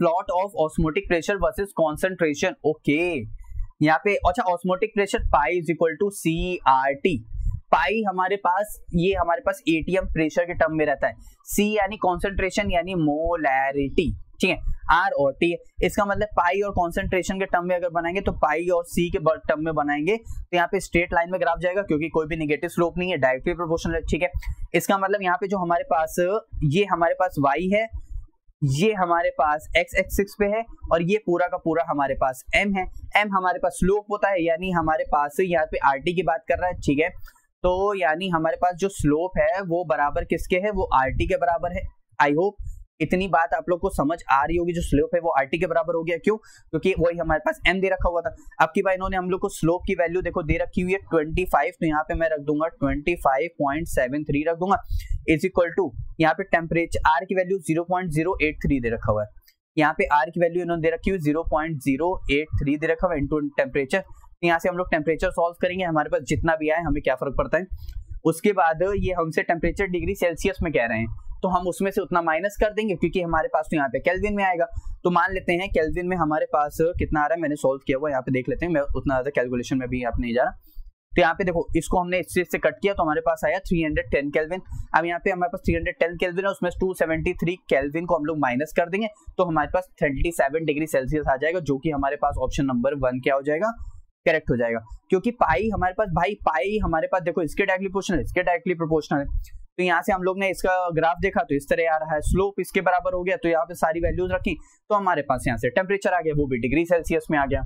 Plot of osmotic pressure versus concentration. Okay, यहाँ पे अच्छा osmotic pressure pi is equal to C R T. Pi हमारे पास ये हमारे पास एटीएम प्रेशर के टर्म में रहता है, सी यानी कॉन्सेंट्रेशन यानी मोलैरिटी, ठीक है, आर और टी। इसका मतलब पाई और कॉन्सेंट्रेशन के टर्म में अगर बनाएंगे तो पाई और सी के टर्म में बनाएंगे तो यहाँ पे स्ट्रेट लाइन में ग्राफ जाएगा क्योंकि कोई भी नेगेटिव स्लोप नहीं है, डायरेक्टली प्रोपोर्शनल है, ठीक है। इसका मतलब यहाँ पे जो हमारे पास ये हमारे पास y है, ये हमारे पास x एक्सिस पे है और ये पूरा का पूरा हमारे पास m है। m हमारे पास स्लोप होता है यानी हमारे पास यहाँ पे RT की बात कर रहा है, ठीक है। तो यानी हमारे पास जो स्लोप है वो बराबर किसके है, वो RT के बराबर है। आई होप इतनी बात आप लोग को समझ आ रही होगी, जो स्लोप है वो RT के बराबर हो गया। क्यों? क्योंकि वही हमारे पास m दे रखा हुआ था। अब की बार इन्होंने हम लोग को स्लोप की वैल्यू देखो दे रखी हुई है 25, तो यहाँ पे मैं रख दूंगा 25.73 रख दूंगा, इज इक्वल टू यहाँ पे टेम्परेचर R की वैल्यू 0.083 दे रखा हुआ है। यहाँ पे R की वैल्यू इन्होंने दे रखी हुई 0.083 दे रखा हुआ है इनटू टेम्परेचर। यहाँ से हम लोग टेम्परेचर सॉल्व करेंगे, हमारे पास जितना भी आए हमें क्या फर्क पड़ता है। उसके बाद ये हमसे टेम्परेचर डिग्री सेल्सियस में कह रहे हैं तो हम उसमें से उतना माइनस कर देंगे क्योंकि हमारे पास तो यहाँ पे केल्विन में आएगा। तो मान लेते हैं केल्विन में हमारे पास कितना आ रहा है, मैंने सॉल्व किया हुआ, यहाँ पे देख लेते हैं, मैं उतना ज्यादा कैलकुलेशन में भी यहाँ पे नहीं जा रहा। तो यहाँ पे देखो इसको हमने इस चीज से कट किया तो हमारे पास आया 310 केल्विन। अब यहाँ पे हमारे पास 310 केल्विन है, उसमें 273 केल्विन को हम लोग माइनस कर देंगे तो हमारे पास 37 डिग्री सेल्सियस आ जाएगा, जो कि हमारे पास ऑप्शन नंबर 1 क्या हो जाएगा, करेक्ट हो जाएगा। क्योंकि पाई हमारे पास, भाई पाई हमारे पास देखो इसके डायरेक्टली प्रोपोर्शनल है, इसके डायरेक्टली प्रोपोर्शनल है। तो यहाँ से हम लोग ने इसका ग्राफ देखा तो इस तरह आ रहा है, स्लोप इसके बराबर हो गया तो यहाँ पे सारी वैल्यूज रखी तो हमारे पास यहाँ से टेम्परेचर आ गया, वो भी डिग्री सेल्सियस में आ गया।